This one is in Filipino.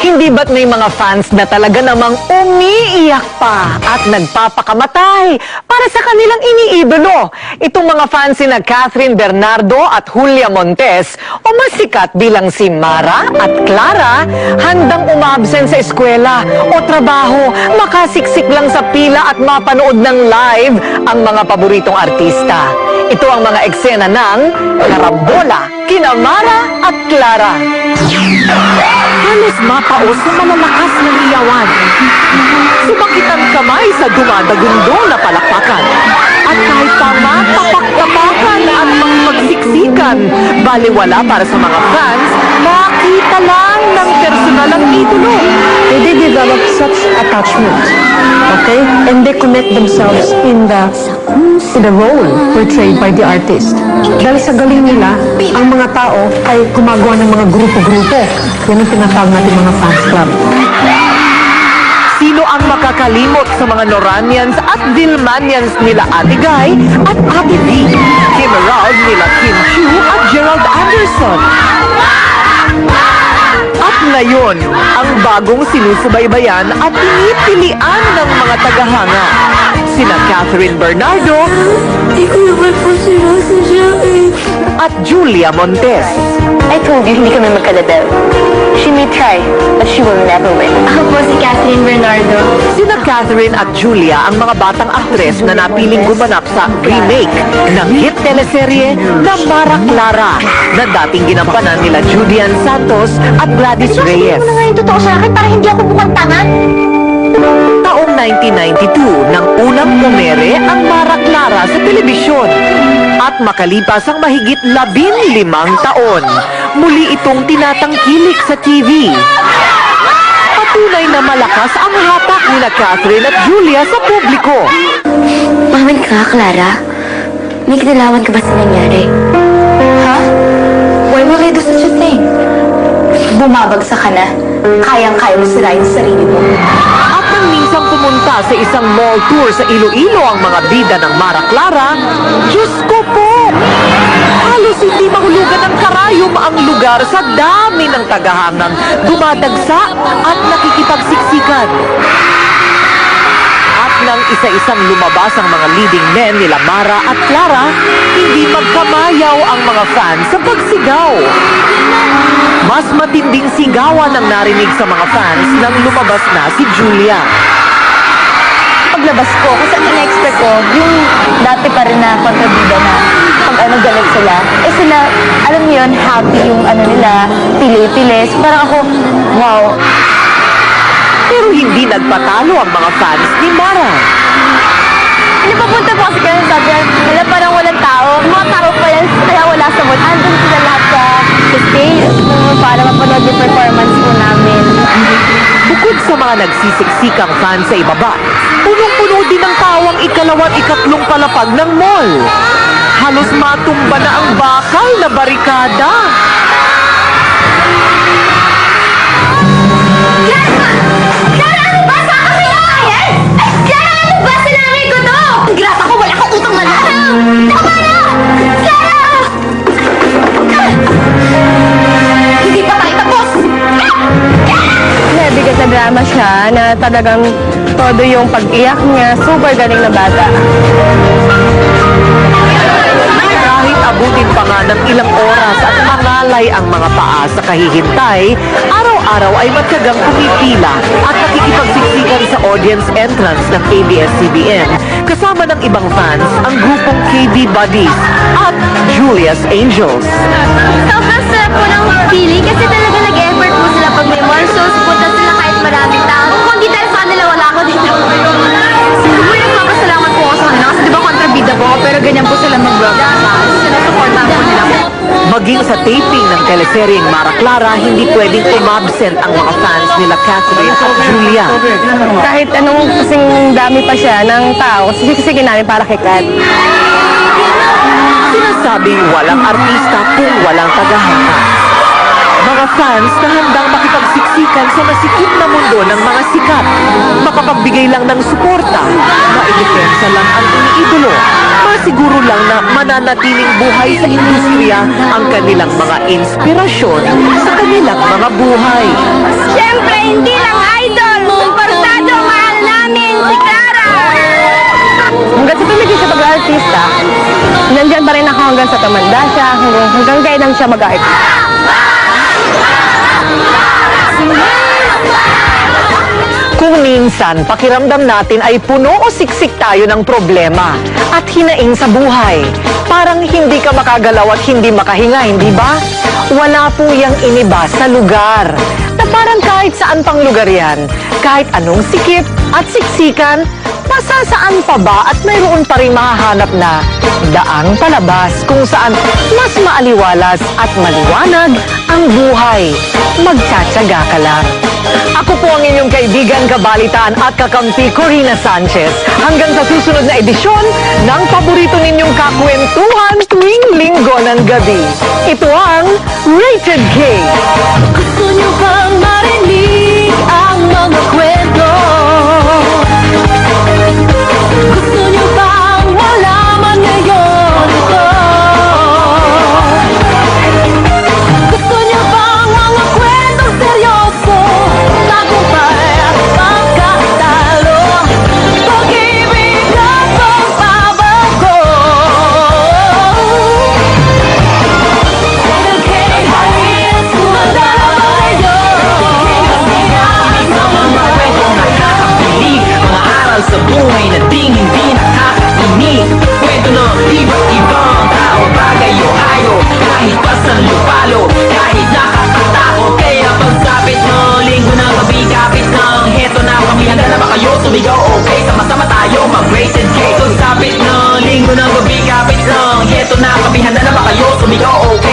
Hindi ba't may mga fans na talaga namang umiiyak pa at nagpapakamatay para sa kanilang iniidolo? Itong mga fans sina Catherine Bernardo at Julia Montes o mas sikat bilang si Mara at Clara, handang umabsent sa eskwela o trabaho, makasiksik lang sa pila at mapanood ng live ang mga paboritong artista. Ito ang mga eksena ng Karambola, kina Mara at Clara. Halos mapaos sa malalakas na iyawan. Sumakit ang kamay sa dumadagundong na palakpakan. At kahit pa matapak-tapakan at magsiksikan, baliwala para sa mga fans, makita lang ng personal ang idolo. They develop such attachment, okay? And they commit themselves in the role portrayed by the artist. Dahil sa galing nila, ang mga tao ay gumagawa ng mga grupo-grupo. Yan ang tinatawag natin mga fans club. Sino ang makakalimot sa mga Noranians at Vilmanians nila Ate Guy at Abby D? Kim Raud nila Kim Chu at Gerald Anderson. At ngayon, ang bagong sinusubaybayan at pinipilian ng mga tagahanga. Sina Catherine Bernardo Hindi ko naman po sinasadya eh. at Julia Montes. I told you hindi kami magkalabel. She may try, but she will never win. Ako po si Catherine Bernardo. Sina Catherine at Julia ang mga batang aktres na napiling gumanap sa remake ng hit teleserye na Mara Clara na dating ginampanan nila Julian Santos at Gladys Reyes. Ano nga yung totoo sa akin para hindi ako mukhang tanga? Taong 1992 nang unang pumere ang Mara Clara sa telebisyon. At makalipas ang mahigit 15 taon, muli itong tinatangkilik sa TV. Patunay na malakas ang hatak nila Catherine at Julia sa publiko. Mamin ka, Clara? May kinalawan ka ba sa nangyari? Ha? Why will I do such a thing? Bumabagsak ka na. Kayang-kaya mo sirain sa sarili mo. At nang minsang pumunta sa isang mall tour sa Iloilo ang mga bida ng Mara Clara, Diyos ko po! Halos hindi mahulugan ng karayom ang lugar sa dami ng tagahangang dumadagsa at nakikipagsiksikan. At nang isa-isang lumabas ang mga leading men nila Mara at Clara, hindi magkamayaw ang mga fans sa pagsigaw. Mas matinding sigawan ang narinig sa mga fans nang lumabas na si Julia. Paglabas ko, kasi ang in-expect ko, yung dati pa rin na kontrabida na pag galit sila, sila, alam niyo yun, happy yung nila, pili-pili. So parang ako, wow. Pero hindi nagpatalo ang mga fans ni Mara. Napapunta po kasi kaya sabi, wala parang walang tao. Mga tao pa yan, kaya wala sa mood. Andun sila lahat sa stage para mapanood yung performance po namin. Bukod sa mga nagsisiksikang fans sa ibaba, punong-puno din ang tawang ikatlong palapag ng mall. Halos matumba na ang bakal na barikada. Nabigat na drama siya na talagang todo yung pag-iyak niya, super galing na bata. Kahit abutin pa nga ng ilang oras at mangalay ang mga paa sa kahihintay, araw-araw ay matyagang pumipila at nakikipagsiksikan sa audience entrance ng ABS-CBN kasama ng ibang fans ang grupong KB Buddies at Julia's Angels. Sobrang sarap po ng feeling kasi talaga nag-effort po sila pag may more shows. Punta sila kahit maraming tao. Kung hindi dahil sa kanila, wala ako dito. Siguro nagpapasalamat po ako sa kanila kasi di ba kontrabida po ako pero ganyan po sila mag-broadcast. Sinusuportahan po nila po. Maging sa taping ng teleseryeng Mara Clara, hindi pwedeng umabsent ang mga fans nila Catherine at Julia. Kahit anong kasing dami pa siya ng tao, sisigin namin para kay Kat. Sinasabing walang artista kung walang tagahanga. Mga fans na handang makipagsiksikan sa masikip na mundo ng mga sikat, makapagbigay lang ng suporta, maidepensa lang ang iniidolo, masiguro lang na mananatiling buhay sa industriya ang kanilang mga inspirasyon sa kanilang mga buhay. Siyempre, hanggang sa tumanda siya, hanggang kailan siya mag-art. Kung minsan, pakiramdam natin ay puno o siksik tayo ng problema at hinaing sa buhay. Parang hindi ka makagalaw at hindi makahinga, hindi ba? Wala po yang iniba sa lugar. Na parang kahit saan pang lugar yan, kahit anong sikip at siksikan, masasaan pa ba at mayroon pa rin mahahanap na daang palabas kung saan mas maaliwalas at maliwanag ang buhay. Magtsatsaga ka lang. Ako po ang inyong kaibigan, kabalitaan at kakampi, Corina Sanchez. Hanggang sa susunod na edisyon ng paborito ninyong kakwentuhan tuwing linggo ng gabi. Ito ang Rated K. Gusto niyo bang marinig ang mga kwento? Gusto niyo bang malaman ngayon ito? Gusto niyo bang mga kwentong seryoso? Tagumpay at pagkatalo, pag-ibig at pagbabago. Okay, halos kumadama kayo. Mga kwentong nakakakilig, mga aral sa buhay na ding hindi nakakainig. Kwento ng iba't ibang tao, bagay o hayop, kahit pa sa lupalo, kahit nakakatakot. Kaya pagsapit ng linggo ng gabi, kapit ng heto na kami, handa na ba kayo? Sumigaw okay, sama-sama tayo mag-rated K. Pagsapit ng linggo ng gabi, kapit ng heto na kami, handa na ba kayo? Sumigaw okay.